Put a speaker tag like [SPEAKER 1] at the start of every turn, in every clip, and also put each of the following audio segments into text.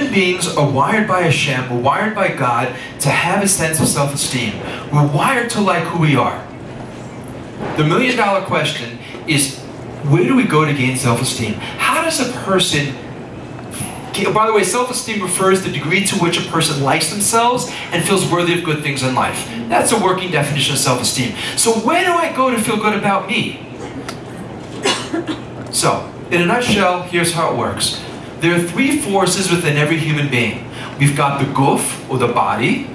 [SPEAKER 1] Human beings are wired by Hashem, we're wired by God to have a sense of self-esteem. We're wired to like who we are. The million-dollar question is, where do we go to gain self-esteem? How does a person... By the way, self-esteem refers to the degree to which a person likes themselves and feels worthy of good things in life. That's a working definition of self-esteem. So where do I go to feel good about me? So, in a nutshell, here's how it works. There are three forces within every human being. We've got the guf, or the body,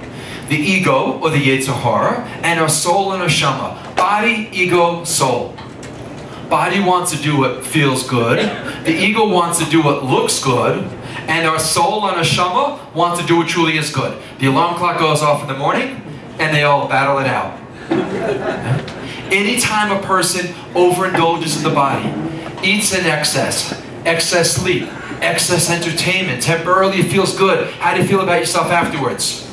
[SPEAKER 1] the ego, or the yetzer hara, and our soul and our neshama. Body, ego, soul. Body wants to do what feels good, the ego wants to do what looks good, and our soul and our neshama want to do what truly is good. The alarm clock goes off in the morning, and they all battle it out. Anytime a person overindulges in the body, eats in excess, excess sleep, excess entertainment, temporarily it feels good. How do you feel about yourself afterwards?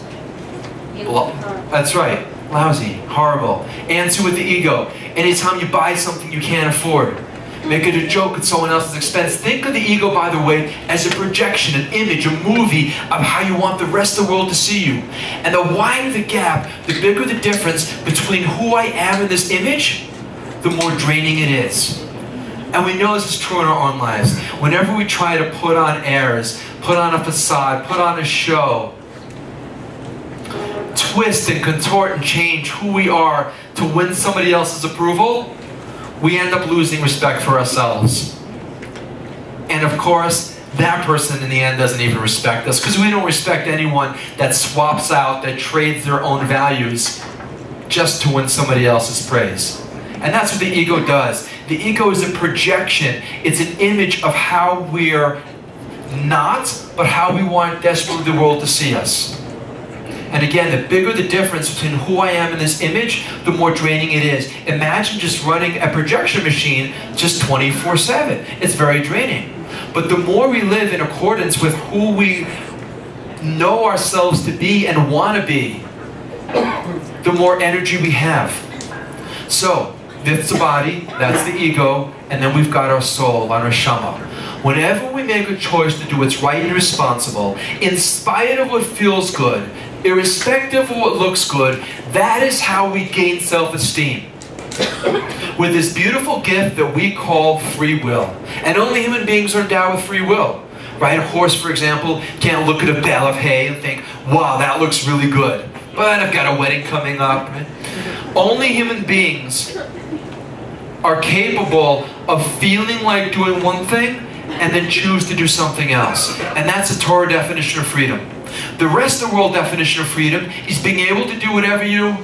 [SPEAKER 1] That's right. Lousy, horrible. Answer with the ego. Anytime you buy something you can't afford, make it a joke at someone else's expense. Think of the ego, by the way, as a projection, an image, a movie of how you want the rest of the world to see you. And the wider the gap, the bigger the difference between who I am in this image, the more draining it is. And we know this is true in our own lives. Whenever we try to put on airs, put on a facade, put on a show, twist and contort and change who we are to win somebody else's approval, we end up losing respect for ourselves. And of course, that person in the end doesn't even respect us, because we don't respect anyone that swaps out, that trades their own values just to win somebody else's praise. And that's what the ego does. The ego is a projection. It's an image of how we're not, but how we want desperately the world to see us. And again, the bigger the difference between who I am in this image, the more draining it is. Imagine just running a projection machine just 24/7. It's very draining. But the more we live in accordance with who we know ourselves to be and want to be, the more energy we have. So, that's the body, that's the ego, and then we've got our soul, our neshama. Whenever we make a choice to do what's right and responsible, in spite of what feels good, irrespective of what looks good, that is how we gain self-esteem. With this beautiful gift that we call free will. And only human beings are endowed with free will. Right? A horse, for example, can't look at a bale of hay and think, wow, that looks really good. But I've got a wedding coming up. Only human beings are capable of feeling like doing one thing and then choose to do something else. And that's a Torah definition of freedom. The rest of the world definition of freedom is being able to do whatever you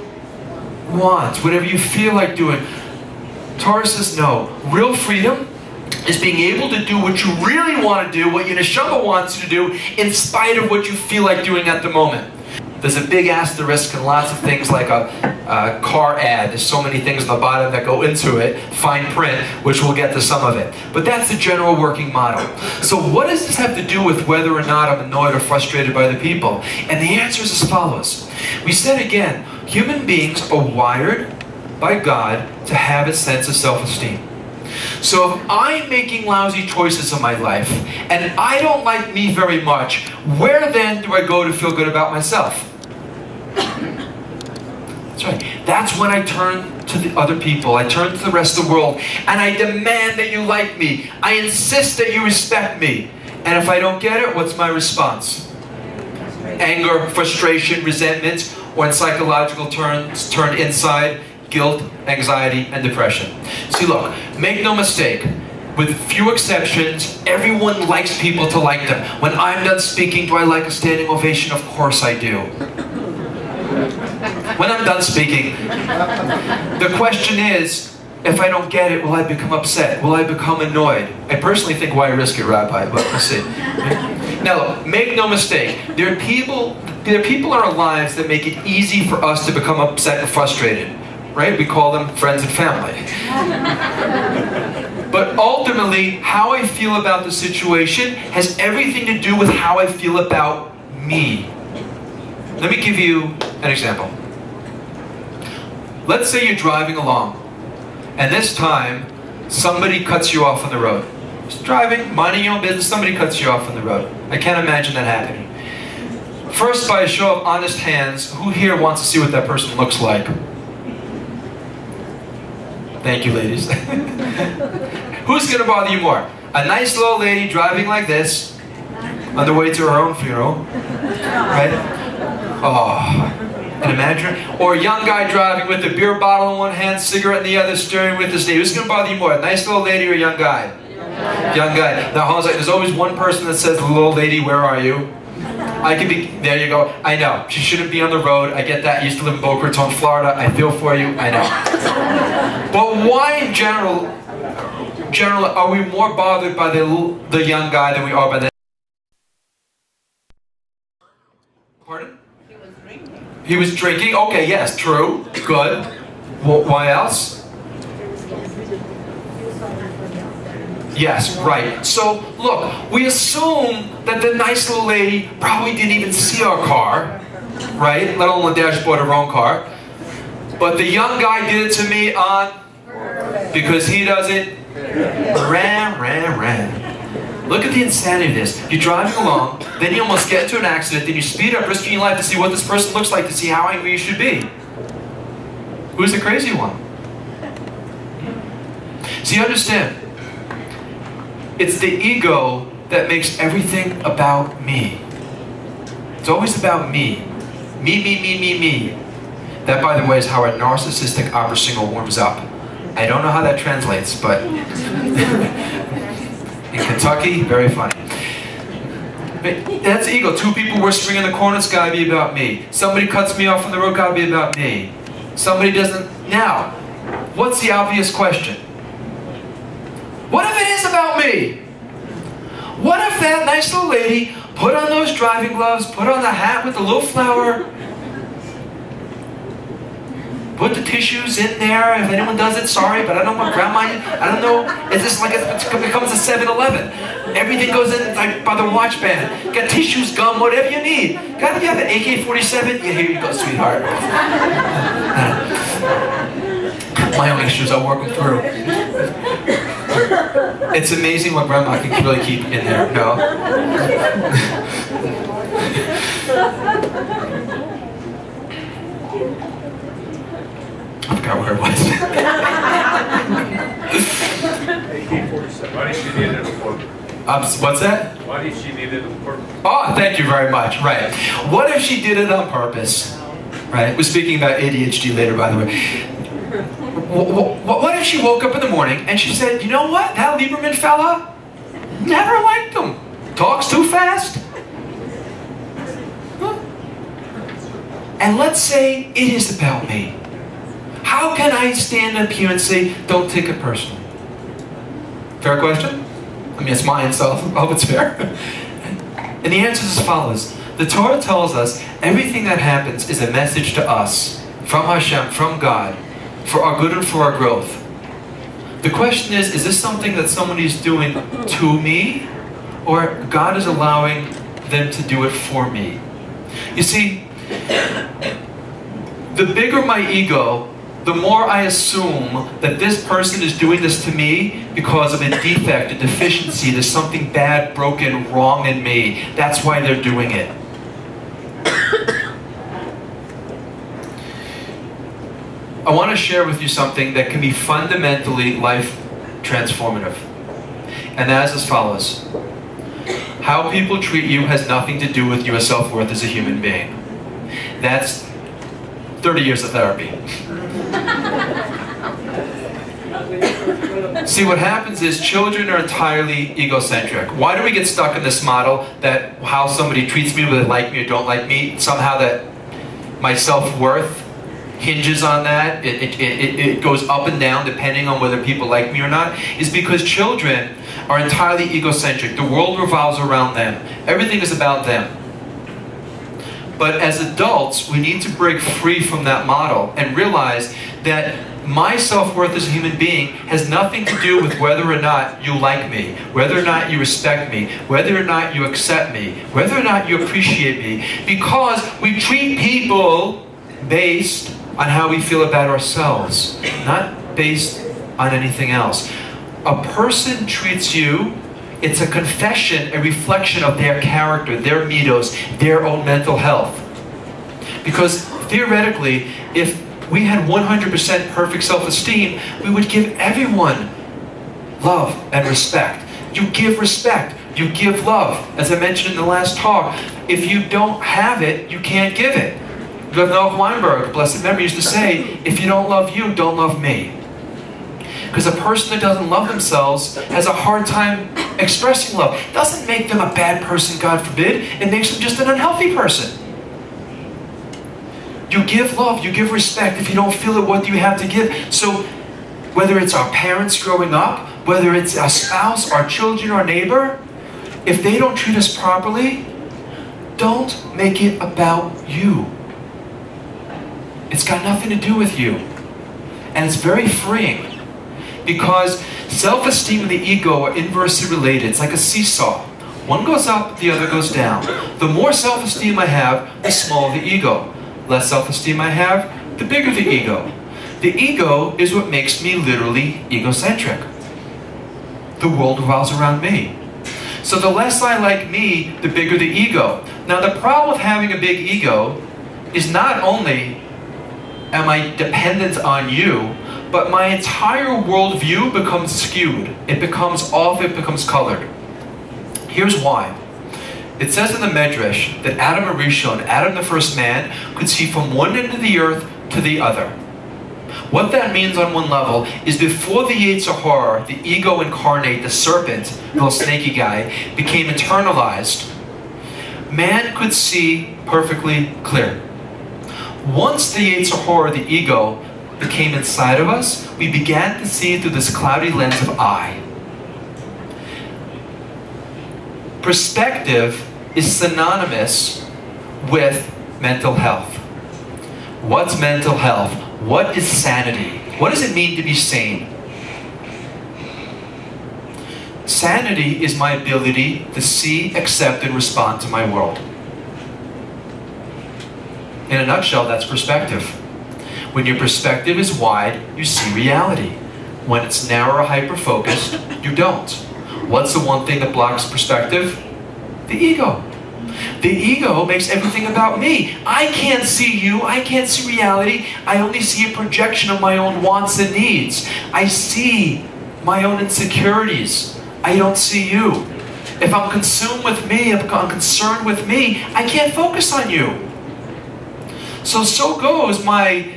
[SPEAKER 1] want, whatever you feel like doing. Torah says no. Real freedom is being able to do what you really want to do, what your neshama wants you to do, in spite of what you feel like doing at the moment. There's a big asterisk and lots of things like a car ad. There's so many things on the bottom that go into it, fine print, which we'll get to some of it. But that's the general working model. So what does this have to do with whether or not I'm annoyed or frustrated by the people? And the answer is as follows. We said again, human beings are wired by God to have a sense of self-esteem. So if I'm making lousy choices in my life, and I don't like me very much, where then do I go to feel good about myself? That's right. That's when I turn to the other people. I turn to the rest of the world, and I demand that you like me. I insist that you respect me. And if I don't get it, what's my response? Anger, frustration, resentment, or in psychological terms, turned inside, guilt, anxiety, and depression. See, look, make no mistake, with few exceptions, everyone likes people to like them. When I'm done speaking, do I like a standing ovation? Of course I do. When I'm done speaking, the question is, if I don't get it, will I become upset? Will I become annoyed? I personally think, why risk it, Rabbi? But let's see. Now, look, make no mistake, there are people in our lives that make it easy for us to become upset and frustrated. Right? We call them friends and family. But ultimately, how I feel about the situation has everything to do with how I feel about me. Let me give you an example. Let's say you're driving along, and this time, somebody cuts you off on the road. Just driving, minding your own business, somebody cuts you off on the road. I can't imagine that happening. First, by a show of honest hands, who here wants to see what that person looks like? Thank you, ladies. Who's going to bother you more? A nice little lady driving like this on the way to her own funeral, right? Oh, and imagine. Or a young guy driving with a beer bottle in one hand, cigarette in the other, steering with his knee. Who's going to bother you more? A nice little lady or a young guy? Young guy. Now, Hans, there's always one person that says, little lady, where are you? I could be, there you go. I know, she shouldn't be on the road. I get that. I used to live in Boca Raton, Florida. I feel for you, I know. But why in general, are we more bothered by the young guy than we are by the... Pardon? He was drinking. He was drinking? Okay, yes, true. Good. Well, why else? Yes, right. So, look, we assume that the nice little lady probably didn't even see our car, right? Let alone the dashboard of her own car. But the young guy did it to me on... Because he does it... Ran. Look at the insanity of this. You're driving along, then you almost get into an accident, then you speed up, risking your life to see what this person looks like, to see how angry you should be. Who's the crazy one? See, understand. It's the ego that makes everything about me. It's always about me. Me. That, by the way, is how a narcissistic opera singer warms up. I don't know how that translates, but in Kentucky, very funny. But that's ego. Two people whispering in the corner, it's gotta be about me. Somebody cuts me off on the road, gotta be about me. Somebody doesn't... Now, what's the obvious question? What if it is about me? What if that nice little lady put on those driving gloves, put on the hat with the little flower, put the tissues in there, if anyone does it, sorry, but I don't want grandma, I don't know, it's just like it becomes a 7-Eleven. Everything goes in like by the watch band. Got tissues, gum, whatever you need. Gotta have an AK-47? Yeah, here you go, sweetheart. My own issues, I'll work them through. It's amazing what grandma can really keep in there, no? I forgot where it was.
[SPEAKER 2] AK-47. Why did she need it on purpose?
[SPEAKER 1] What's that?
[SPEAKER 2] Why did she need it on purpose?
[SPEAKER 1] Oh, thank you very much. Right. What if she did it on purpose? Right. We're speaking about ADHD later, by the way. What if she woke up in the morning and she said, you know what? That Lieberman fella, never liked him. Talks too fast. Huh? And let's say it is about me. How can I stand up here and say, don't take it personally? Fair question? I mean, it's mine, so I hope it's fair. And the answer is as follows. The Torah tells us everything that happens is a message to us, from Hashem, from God, for our good and for our growth. The question is this something that somebody is doing to me, or God is allowing them to do it for me? You see, the bigger my ego, the more I assume that this person is doing this to me because of a defect, a deficiency, there's something bad, broken, wrong in me. That's why they're doing it. I want to share with you something that can be fundamentally life transformative. And that is as follows. How people treat you has nothing to do with your self-worth as a human being. That's 30 years of therapy. See, what happens is children are entirely egocentric. Why do we get stuck in this model that how somebody treats me, whether they like me or don't like me, somehow that my self-worth hinges on that, it goes up and down depending on whether people like me or not, is because children are entirely egocentric. The world revolves around them. Everything is about them. But as adults, we need to break free from that model and realize that my self-worth as a human being has nothing to do with whether or not you like me, whether or not you respect me, whether or not you accept me, whether or not you appreciate me, because we treat people based on how we feel about ourselves, not based on anything else. a person treats you, it's a confession, a reflection of their character, their midos, their own mental health. Because theoretically, if we had 100% perfect self-esteem, we would give everyone love and respect. You give respect, you give love. As I mentioned in the last talk, if you don't have it, you can't give it. Noah Weinberg, blessed memory, used to say, if you don't love you, don't love me. Because a person that doesn't love themselves has a hard time expressing love. It doesn't make them a bad person, God forbid. It makes them just an unhealthy person. You give love, you give respect. If you don't feel it, what do you have to give? So whether it's our parents growing up, whether it's our spouse, our children, our neighbor, if they don't treat us properly, don't make it about you. It's got nothing to do with you. And it's very freeing. Because self-esteem and the ego are inversely related. It's like a seesaw. One goes up, the other goes down. The more self-esteem I have, the smaller the ego. Less self-esteem I have, the bigger the ego. The ego is what makes me literally egocentric. The world revolves around me. So the less I like me, the bigger the ego. Now the problem with having a big ego is not only am I dependent on you, but my entire worldview becomes skewed. It becomes off, it becomes colored. Here's why. It says in the Medrash that Adam Arishon, Adam the first man, could see from one end of the earth to the other. What that means on one level is before the Yetzer Hara, the ego incarnate, the serpent, the little snaky guy, became internalized, man could see perfectly clear. Once the Yetzer Hara, the ego, became inside of us, we began to see through this cloudy lens of I. Perspective is synonymous with mental health. What's mental health? What is sanity? What does it mean to be sane? Sanity is my ability to see, accept, and respond to my world. In a nutshell, that's perspective. When your perspective is wide, you see reality. When it's narrow or hyper-focused, you don't. What's the one thing that blocks perspective? The ego. The ego makes everything about me. I can't see you. I can't see reality. I only see a projection of my own wants and needs. I see my own insecurities. I don't see you. If I'm consumed with me, if I'm concerned with me, I can't focus on you. So goes my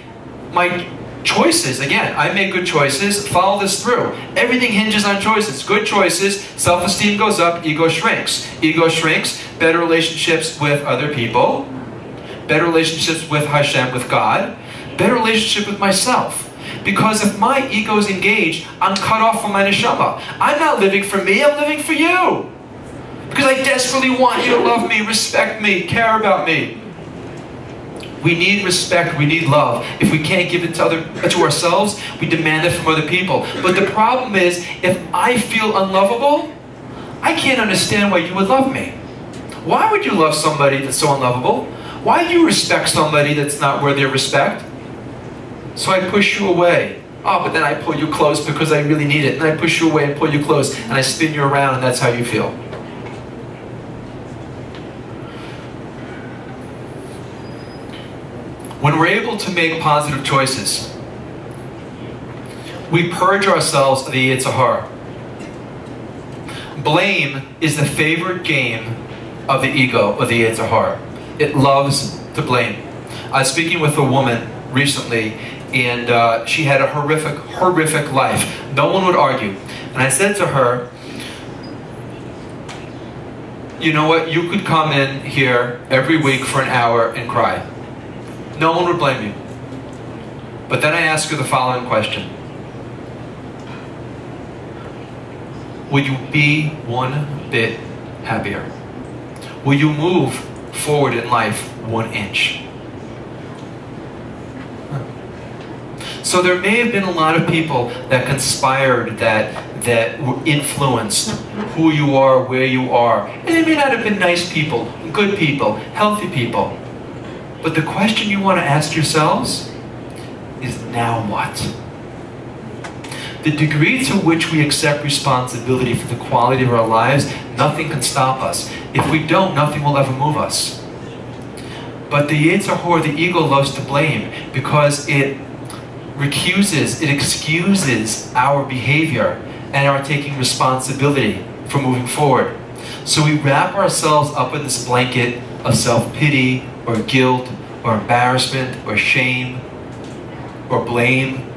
[SPEAKER 1] choices. Again, I make good choices. Follow this through. Everything hinges on choices. Good choices, self-esteem goes up, ego shrinks. Ego shrinks, better relationships with other people, better relationships with Hashem, with God, better relationship with myself. Because if my ego is engaged, I'm cut off from my neshama. I'm not living for me, I'm living for you. Because I desperately want you to love me, respect me, care about me. We need respect, we need love. If we can't give it to ourselves, we demand it from other people. But the problem is, if I feel unlovable, I can't understand why you would love me. Why would you love somebody that's so unlovable? Why do you respect somebody that's not worthy of respect? So I push you away. Oh, but then I pull you close because I really need it. And I push you away and pull you close. And I spin you around and that's how you feel. When we're able to make positive choices, we purge ourselves of the Yetzer Hara. Blame is the favorite game of the ego, of the Yetzer Hara. It loves to blame. I was speaking with a woman recently, and she had a horrific life. No one would argue. And I said to her, you know what, you could come in here every week for an hour and cry. No one would blame you. But then I asked her the following question. Will you be one bit happier? Will you move forward in life 1 inch? So there may have been a lot of people that conspired, that influenced who you are, where you are. And they may not have been nice people, good people, healthy people. But the question you want to ask yourselves is, now what? The degree to which we accept responsibility for the quality of our lives, nothing can stop us. If we don't, nothing will ever move us. But the Yetzer Hara, the ego, loves to blame because it excuses our behavior and our taking responsibility for moving forward. So we wrap ourselves up in this blanket of self-pity or guilt or embarrassment or shame or blame.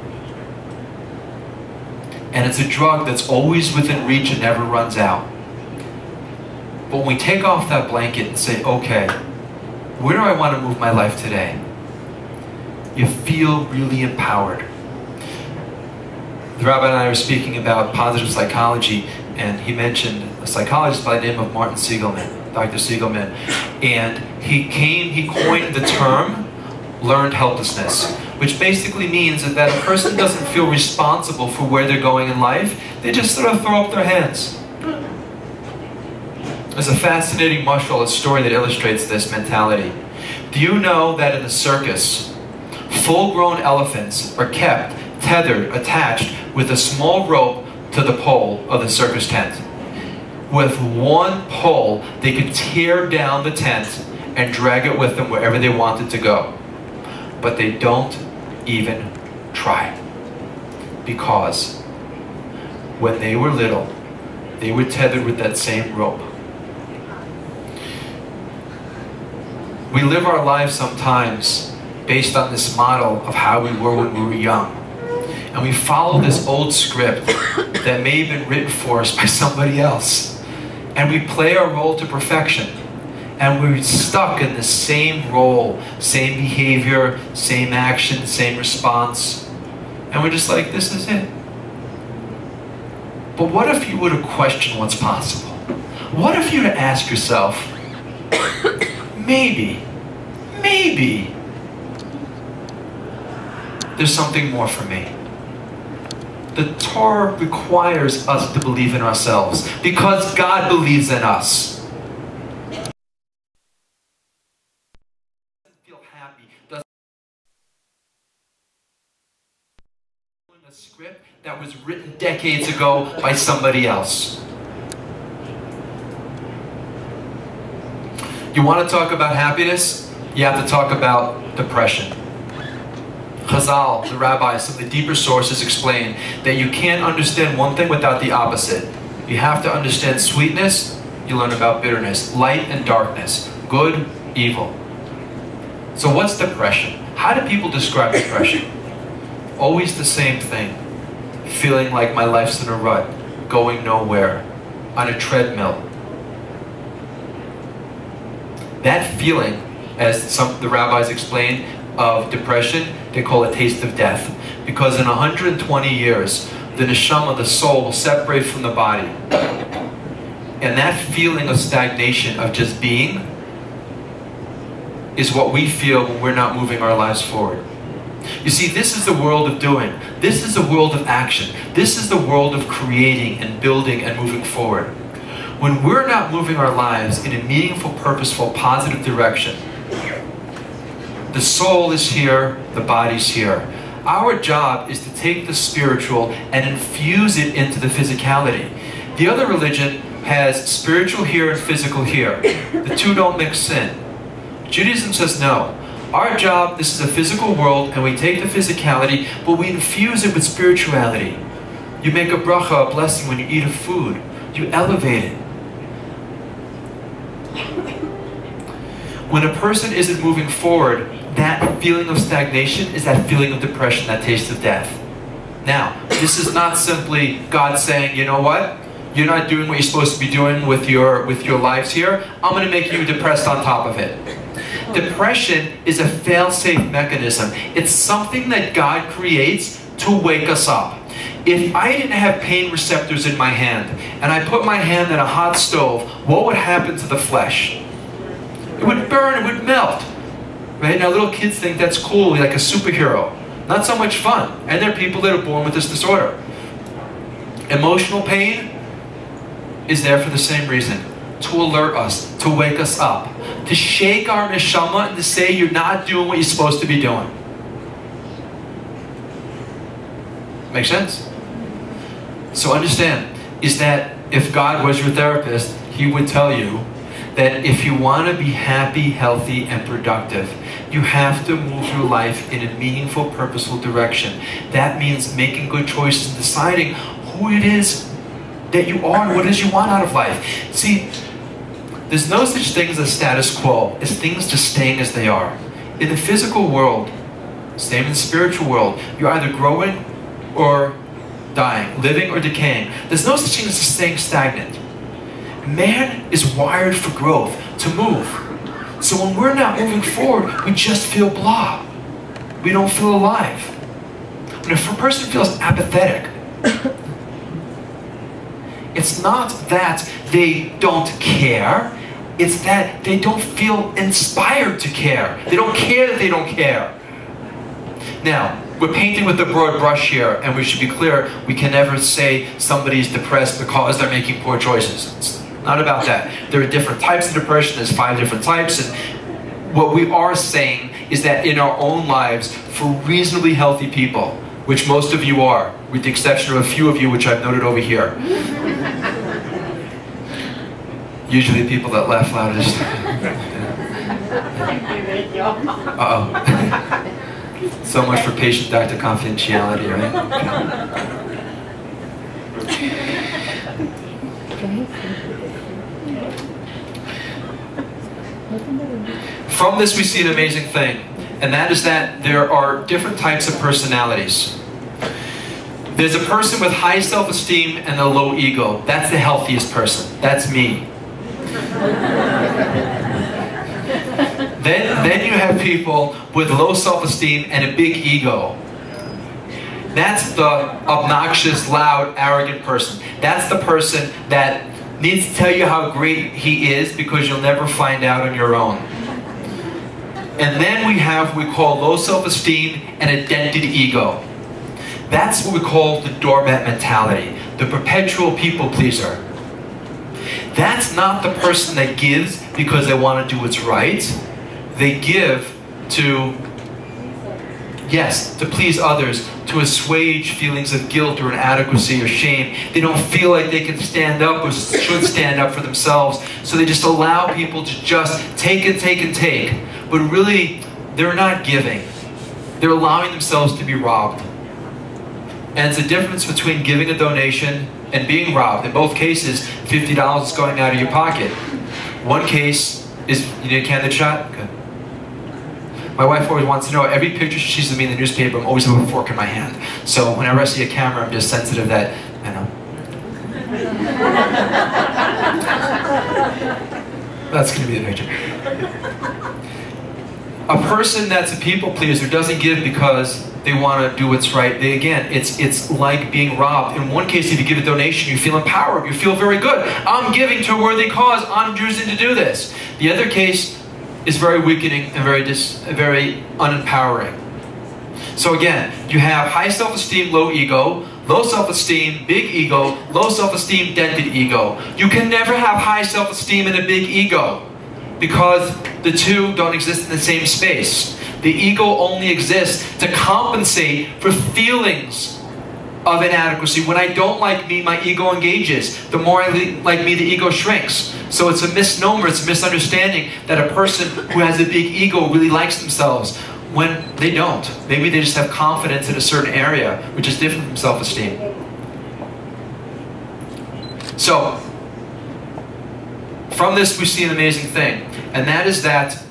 [SPEAKER 1] And it's a drug that's always within reach and never runs out. But when we take off that blanket and say, okay, where do I want to move my life today? You feel really empowered. The rabbi and I were speaking about positive psychology, and he mentioned a psychologist by the name of Dr. Siegelman. And he coined the term learned helplessness, which basically means that a person doesn't feel responsible for where they're going in life. They just sort of throw up their hands. There's a fascinating mashal, a story that illustrates this mentality. Do you know that in the circus, full-grown elephants are kept tethered, attached with a small rope to the pole of the circus tent? With one pole, they could tear down the tent and drag it with them wherever they wanted to go. But they don't even try. Because when they were little, they were tethered with that same rope. We live our lives sometimes based on this model of how we were when we were young. And we follow this old script that may have been written for us by somebody else. And we play our role to perfection. And we're stuck in the same role, same behavior, same action, same response. And we're just like, this is it. But what if you were to question what's possible? What if you were to ask yourself, maybe, there's something more for me. The Torah requires us to believe in ourselves because God believes in us. Doesn't feel happy. Doesn't a script that was written decades ago by somebody else. You want to talk about happiness? You have to talk about depression. Chazal, the rabbis, some of the deeper sources explain that you can't understand one thing without the opposite. You have to understand sweetness, you learn about bitterness, light and darkness, good, evil. So what's depression? How do people describe depression? Always the same thing. Feeling like my life's in a rut, going nowhere, on a treadmill. That feeling, as some of the rabbis explain, of depression, they call it taste of death. Because in 120 years, the neshama, the soul, will separate from the body. And that feeling of stagnation, of just being, is what we feel when we're not moving our lives forward. You see, this is the world of doing. This is the world of action. This is the world of creating and building and moving forward. When we're not moving our lives in a meaningful, purposeful, positive direction, the soul is here, the body's here. Our job is to take the spiritual and infuse it into the physicality. The other religion has spiritual here and physical here. The two don't mix in. Judaism says no. Our job, this is a physical world, and we take the physicality, but we infuse it with spirituality. You make a bracha, a blessing, when you eat a food. You elevate it. When a person isn't moving forward, that feeling of stagnation is that feeling of depression, that taste of death. Now, this is not simply God saying, you know what? You're not doing what you're supposed to be doing with your lives here. I'm going to make you depressed on top of it. Depression is a fail-safe mechanism. It's something that God creates to wake us up. If I didn't have pain receptors in my hand, and I put my hand in a hot stove, what would happen to the flesh? It would burn, it would melt. Right? Now little kids think that's cool, like a superhero. Not so much fun. And there are people that are born with this disorder. Emotional pain is there for the same reason. To alert us, to wake us up. To shake our neshama and to say you're not doing what you're supposed to be doing. Make sense? So understand, is that if God was your therapist, He would tell you that if you want to be happy, healthy, and productive, you have to move your life in a meaningful, purposeful direction. That means making good choices and deciding who it is that you are and what it is you want out of life. See, there's no such thing as a status quo. It's things just staying as they are. In the physical world, same in the spiritual world, you're either growing or dying, living or decaying. There's no such thing as staying stagnant. Man is wired for growth, to move. So when we're not moving forward, we just feel blah. We don't feel alive. And if a person feels apathetic, it's not that they don't care, it's that they don't feel inspired to care. They don't care that they don't care. Now, we're painting with a broad brush here, and we should be clear, we can never say somebody's depressed because they're making poor choices. It's not about that. There are different types of depression, there's 5 different types, and what we are saying is that in our own lives, for reasonably healthy people, which most of you are, with the exception of a few of you which I've noted over here. Usually people that laugh loudest. Uh-oh. So much for patient-doctor confidentiality, right? From this we see an amazing thing, and that is that there are different types of personalities. There's a person with high self-esteem and a low ego. That's the healthiest person. That's me. Then you have people with low self-esteem and a big ego. That's the obnoxious, loud, arrogant person. That's the person that needs to tell you how great he is because you'll never find out on your own. And then we have what we call low self-esteem and a dented ego. That's what we call the doormat mentality, the perpetual people pleaser. That's not the person that gives because they want to do what's right. They give to, yes, to please others, to assuage feelings of guilt or inadequacy or shame. They don't feel like they can stand up or should stand up for themselves, so they just allow people to just take and take and take. But really, they're not giving. They're allowing themselves to be robbed. And it's a difference between giving a donation and being robbed. In both cases, $50 is going out of your pocket. One case is, you need a candid shot? Good. My wife always wants to know, every picture she sees of me in the newspaper, I'm always with a fork in my hand. So whenever I see a camera, I'm just sensitive that, I know. That's going to be the picture. A person that's a people pleaser doesn't give because they want to do what's right. It's like being robbed. In one case, if you give a donation, you feel empowered. You feel very good. I'm giving to a worthy cause. I'm choosing to do this. The other case is very weakening and very unempowering. So again, you have high self-esteem, low ego, low self-esteem, big ego, low self-esteem, dented ego. You can never have high self-esteem and a big ego because the two don't exist in the same space. The ego only exists to compensate for feelings of inadequacy. When I don't like me, my ego engages. The more I like me, the ego shrinks. So it's a misnomer, it's a misunderstanding that a person who has a big ego really likes themselves when they don't. Maybe they just have confidence in a certain area, which is different from self-esteem. So, from this we see an amazing thing, and that is that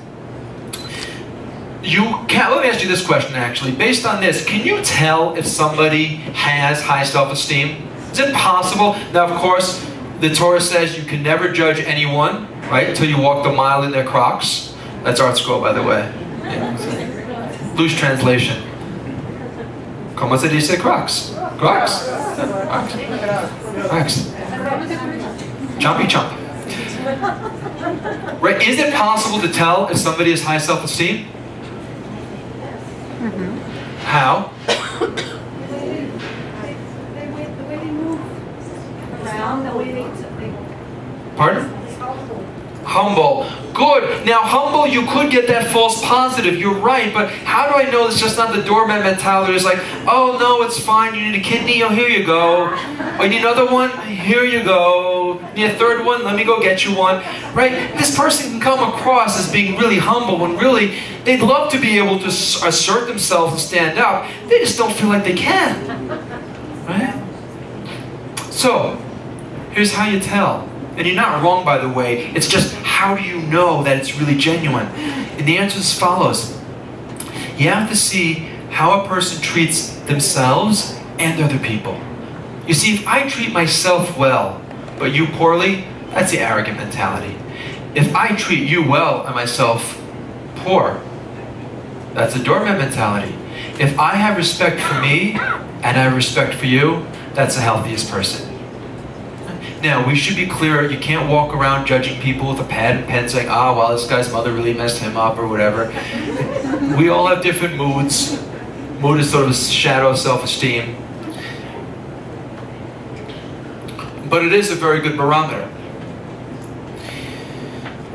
[SPEAKER 1] let me ask you this question actually. Based on this, can you tell if somebody has high self-esteem? Is it possible? Now, of course, the Torah says you can never judge anyone, right, until you walk the mile in their Crocs. That's Art Scroll, by the way. Yeah. Loose translation. Como se dice Crocs? Crocs? Crocs. Crocs. Chompy chomp. Right? Is it possible to tell if somebody has high self-esteem? How?
[SPEAKER 3] The way they move around, the way they
[SPEAKER 1] Pardon? Humble. Good. Now, humble, you could get that false positive. You're right. But how do I know it's just not the doormat mentality? It's like, oh, no, it's fine. You need a kidney? Oh, here you go. Oh, you need another one? Here you go. You need a third one? Let me go get you one. Right? This person can come across as being really humble when really they'd love to be able to assert themselves and stand up. They just don't feel like they can. Right? So, here's how you tell. And you're not wrong, by the way. It's just, how do you know that it's really genuine? And the answer is as follows. You have to see how a person treats themselves and other people. You see, if I treat myself well, but you poorly, that's the arrogant mentality. If I treat you well and myself poor, that's the doormat mentality. If I have respect for me and I have respect for you, that's the healthiest person. Now, we should be clear, you can't walk around judging people with a pad and pen saying, ah, well, this guy's mother really messed him up or whatever. We all have different moods. Mood is sort of a shadow of self-esteem. But it is a very good barometer.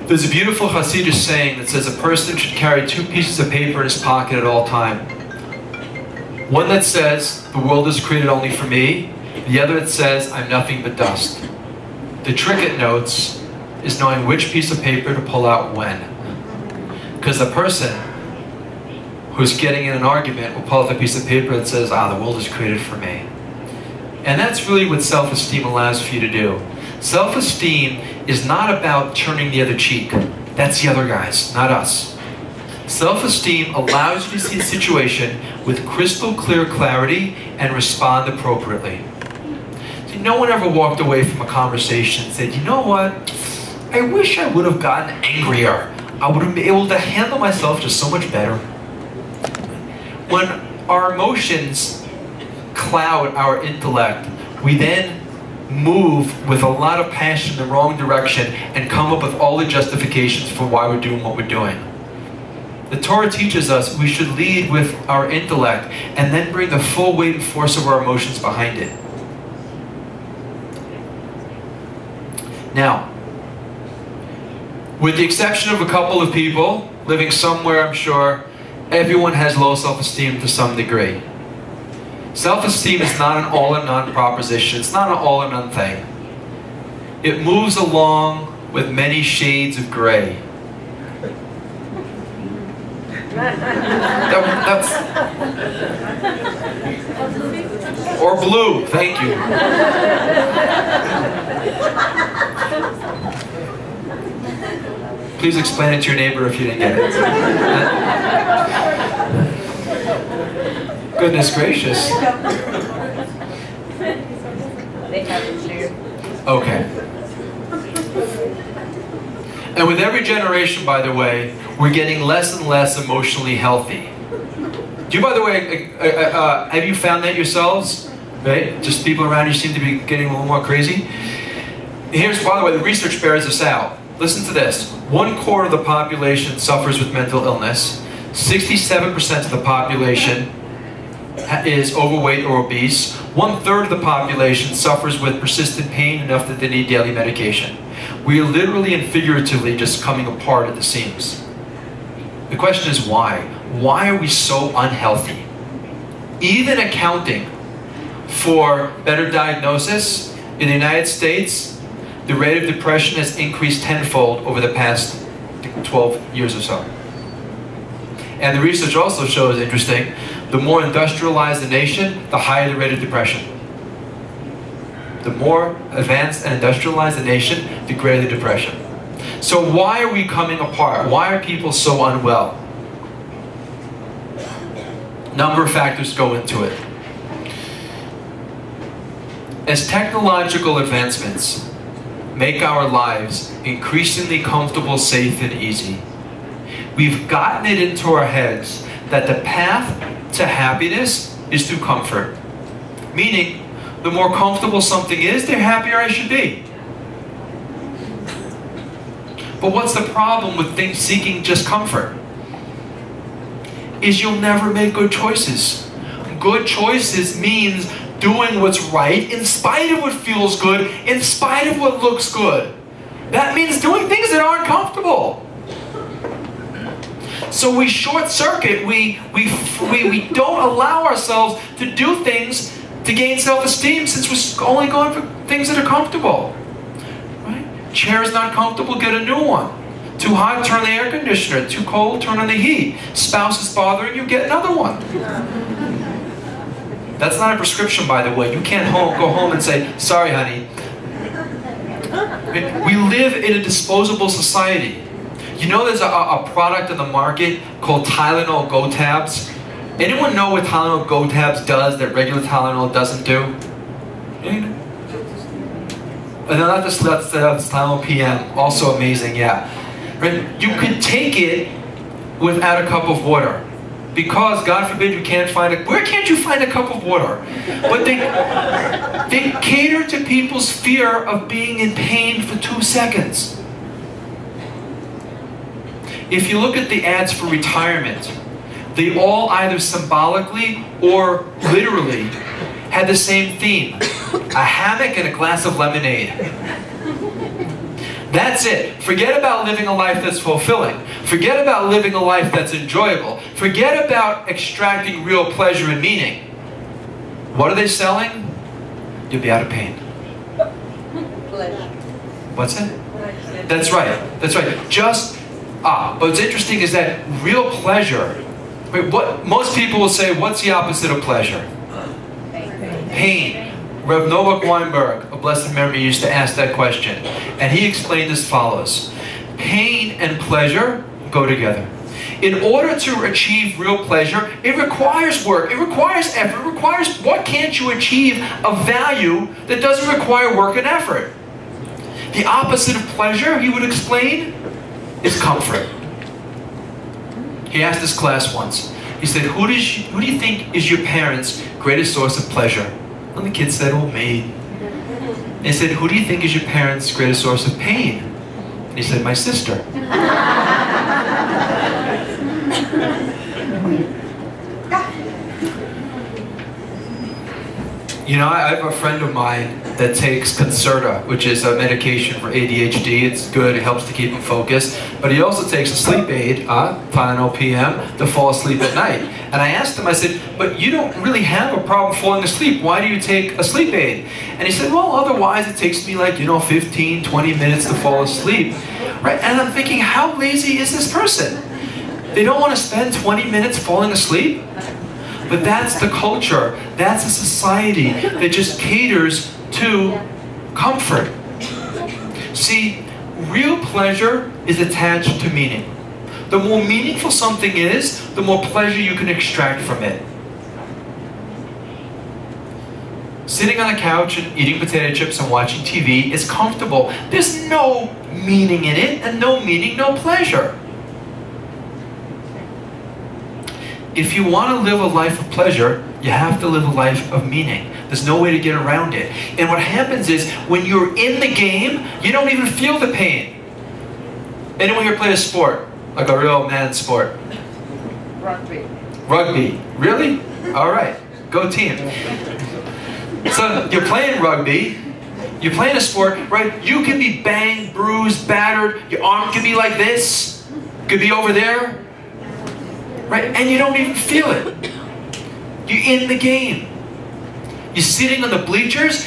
[SPEAKER 1] There's a beautiful Hasidic saying that says a person should carry 2 pieces of paper in his pocket at all time. One that says, the world is created only for me. The other that says, I'm nothing but dust. The trick, it notes, is knowing which piece of paper to pull out when. Because the person who's getting in an argument will pull out the piece of paper that says, ah, the world is created for me. And that's really what self-esteem allows for you to do. Self-esteem is not about turning the other cheek. That's the other guys, not us. Self-esteem allows you to see the situation with crystal clear clarity and respond appropriately. See, no one ever walked away from a conversation and said, you know what? I wish I would have gotten angrier. I would have been able to handle myself just so much better. When our emotions cloud our intellect, we then move with a lot of passion in the wrong direction and come up with all the justifications for why we're doing what we're doing. The Torah teaches us we should lead with our intellect and then bring the full weight and force of our emotions behind it. Now, with the exception of a couple of people living somewhere, I'm sure, everyone has low self-esteem to some degree. Self-esteem is not an all or none proposition. It's not an all or none thing. It moves along with many shades of gray. That's or blue, thank you. Please explain it to your neighbor if you didn't get it. Goodness gracious. Okay. And with every generation, by the way, we're getting less and less emotionally healthy. Do you, by the way, have you found that yourselves? Right? Just people around you seem to be getting a little more crazy. Here's, by the way, the research bears this out. Listen to this. 1/4 of the population suffers with mental illness. 67% of the population is overweight or obese. 1/3 of the population suffers with persistent pain enough that they need daily medication. We are literally and figuratively just coming apart at the seams. The question is why? Why are we so unhealthy? Even accounting for better diagnosis, in the United States, the rate of depression has increased tenfold over the past 12 years or so. And the research also shows, interesting, the more industrialized the nation, the higher the rate of depression. The more advanced and industrialized the nation, the greater the depression. So why are we coming apart? Why are people so unwell? Number of factors go into it. As technological advancements make our lives increasingly comfortable, safe, and easy, we've gotten it into our heads that the path to happiness is through comfort. Meaning, the more comfortable something is, the happier I should be. But what's the problem with things seeking just comfort? Is you'll never make good choices. Good choices means doing what's right in spite of what feels good, in spite of what looks good. That means doing things that aren't comfortable. So we short circuit, we don't allow ourselves to do things to gain self-esteem, since we're only going for things that are comfortable. Right? Chair's not comfortable, get a new one. Too hot, turn the air conditioner. Too cold, turn on the heat. Spouse is bothering you, get another one. That's not a prescription, by the way. You can't go home and say, sorry, honey. We live in a disposable society. You know there's a product in the market called Tylenol Go Tabs? Anyone know what Tylenol Go Tabs does that regular Tylenol doesn't do? No, that's Tylenol PM. Also amazing, yeah. Right? You could take it without a cup of water. Because, God forbid, you can't find a... Where can't you find a cup of water? But they cater to people's fear of being in pain for 2 seconds. If you look at the ads for retirement, they all either symbolically or literally had the same theme. A hammock and a glass of lemonade. That's it. Forget about living a life that's fulfilling. Forget about living a life that's enjoyable. Forget about extracting real pleasure and meaning. What are they selling? You'll be out of pain.
[SPEAKER 3] Pleasure.
[SPEAKER 1] What's it? That's right. That's right. But what's interesting is that real pleasure, what most people will say, what's the opposite of pleasure? Pain. Rev Noah Weinberg, of blessed memory, used to ask that question. And he explained as follows. Pain and pleasure go together. In order to achieve real pleasure, it requires work, it requires effort, it requires, what can't you achieve of value that doesn't require work and effort? The opposite of pleasure, he would explain, is comfort. He asked this class once. He said, who do you think is your parents' greatest source of pleasure? And the kid said, oh, me. And he said, who do you think is your parents' greatest source of pain? And he said, my sister. You know, I have a friend of mine that takes Concerta, which is a medication for ADHD. It's good, it helps to keep him focused. But he also takes a sleep aid, Tylenol PM, to fall asleep at night. And I asked him, I said, but you don't really have a problem falling asleep. Why do you take a sleep aid? And he said, well, otherwise it takes me like, 15, 20 minutes to fall asleep. Right? And I'm thinking, how lazy is this person? They don't want to spend 20 minutes falling asleep? But that's the culture, that's a society that just caters to comfort. See, real pleasure is attached to meaning. The more meaningful something is, the more pleasure you can extract from it. Sitting on a couch and eating potato chips and watching TV is comfortable. There's no meaning in it, and no meaning, no pleasure. If you want to live a life of pleasure, you have to live a life of meaning. There's no way to get around it. And what happens is, when you're in the game, you don't even feel the pain. Anyone here play a sport? Like a real man sport?
[SPEAKER 3] Rugby.
[SPEAKER 1] Rugby. Really? All right. Go team. So you're playing rugby. You're playing a sport, right? You can be banged, bruised, battered. Your arm can be like this. Could be over there. Right? And you don't even feel it. You're in the game. You're sitting on the bleachers.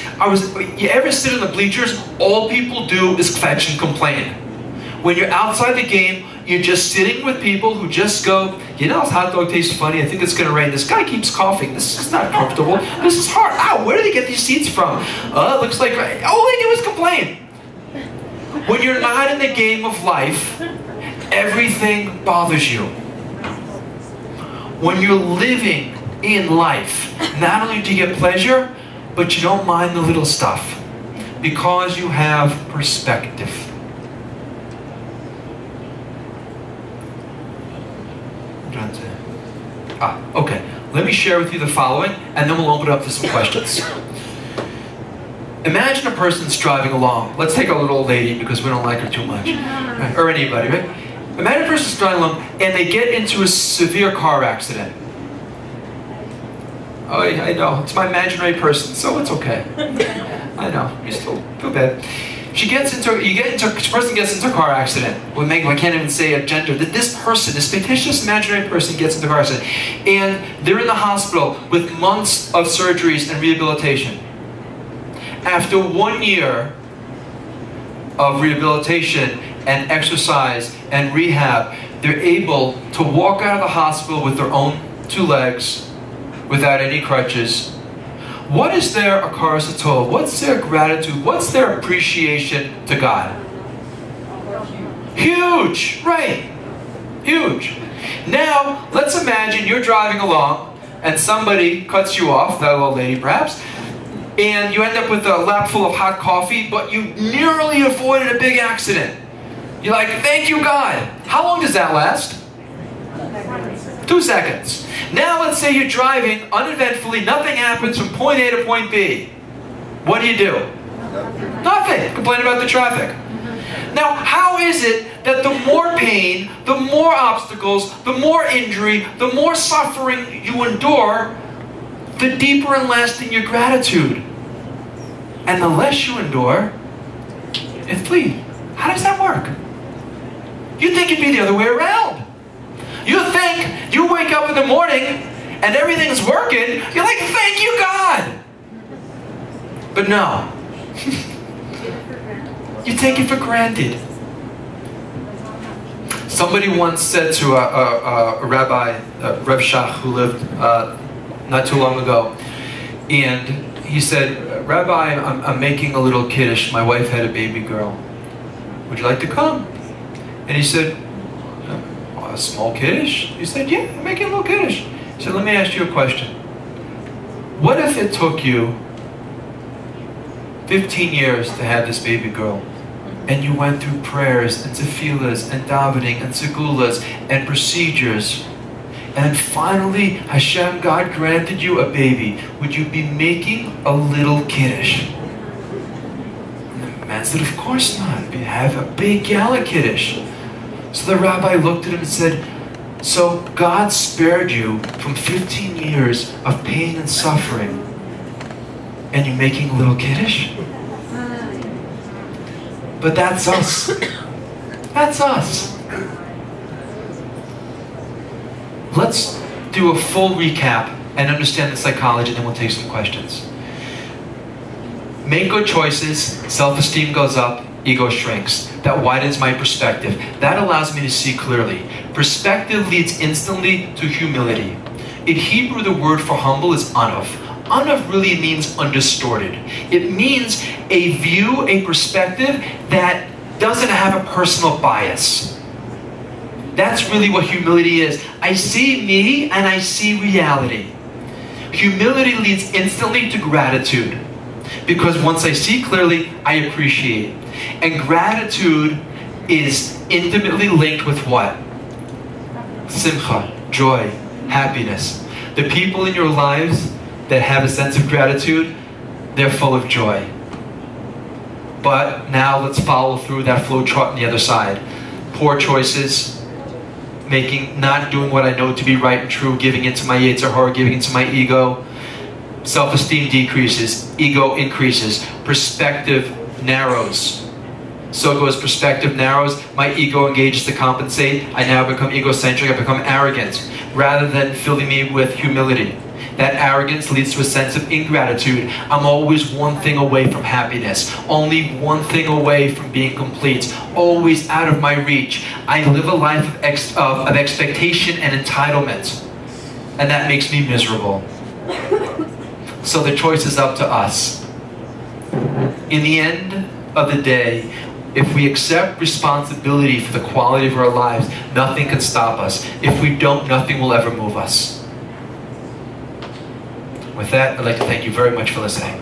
[SPEAKER 1] You ever sit on the bleachers? All people do is fetch and complain. When you're outside the game, you're just sitting with people who just go, this hot dog tastes funny. I think it's going to rain. This guy keeps coughing. This is not comfortable. This is hard. Ow, where do they get these seats from? It looks like, all they do is complain. When you're not in the game of life, everything bothers you. When you're living in life, not only do you get pleasure, but you don't mind the little stuff because you have perspective. Okay. Let me share with you the following, and then we'll open it up to some questions. Imagine a person's driving along. Let's take a little old lady because we don't like her too much. Right? Or anybody, right? Imagine a person's driving along and they get into a severe car accident. Oh, I know. It's my imaginary person, so it's okay. I know. You still feel bad. This person gets into a car accident. I can't even say a gender. This person, this fictitious imaginary person gets into a car accident. And they're in the hospital with months of surgeries and rehabilitation. After 1 year of rehabilitation and exercise and rehab, they're able to walk out of the hospital with their own 2 legs, without any crutches. What is their akaras hatov? What's their gratitude? What's their appreciation to God? Huge, right? Huge. Now, let's imagine you're driving along and somebody cuts you off, that old lady perhaps, and you end up with a lap full of hot coffee, but you nearly avoided a big accident. You're like, thank you, God. How long does that last? 2 seconds. Now let's say you're driving uneventfully, nothing happens from point A to point B. What do? Nothing. Complain about the traffic. Now, how is it that the more pain, the more obstacles, the more injury, the more suffering you endure, the deeper and lasting your gratitude? And the less you endure, it flees. How does that work? You'd think it'd be the other way around. You think you wake up in the morning and everything's working, you're like, thank you, God. But no. You take it for granted. Somebody once said to a rabbi, Rev Shach, who lived not too long ago, and he said, Rabbi, I'm making a little kiddush. My wife had a baby girl. Would you like to come? And he said, a small kiddush? He said, yeah, I'm making a little kiddush. He said, let me ask you a question. What if it took you 15 years to have this baby girl, and you went through prayers and tefillahs and davening and segulas and procedures, and finally Hashem, God, granted you a baby? Would you be making a little kiddush? And the man said, of course not. We have a big gala kiddush. So the rabbi looked at him and said, so God spared you from 15 years of pain and suffering, and you're making a little kiddush? But that's us. That's us. Let's do a full recap and understand the psychology, and then we'll take some questions. Make good choices, self-esteem goes up, ego shrinks. That widens my perspective. That allows me to see clearly. Perspective leads instantly to humility. In Hebrew, the word for humble is anav. Anav really means undistorted. It means a view, a perspective that doesn't have a personal bias. That's really what humility is. I see me and I see reality. Humility leads instantly to gratitude, because once I see clearly, I appreciate. And gratitude is intimately linked with what? Simcha, joy, happiness. The people in your lives that have a sense of gratitude, they're full of joy. But now let's follow through that flow chart on the other side. Poor choices, not doing what I know to be right and true, giving into my yetzer hara, giving into my ego. Self-esteem decreases, ego increases, perspective narrows. So goes perspective narrows, my ego engages to compensate, I now become egocentric, I become arrogant, rather than filling me with humility. That arrogance leads to a sense of ingratitude. I'm always one thing away from happiness, only one thing away from being complete, always out of my reach. I live a life of expectation and entitlement, and that makes me miserable. So the choice is up to us. In the end of the day, if we accept responsibility for the quality of our lives, nothing can stop us. If we don't, nothing will ever move us. With that, I'd like to thank you very much for listening.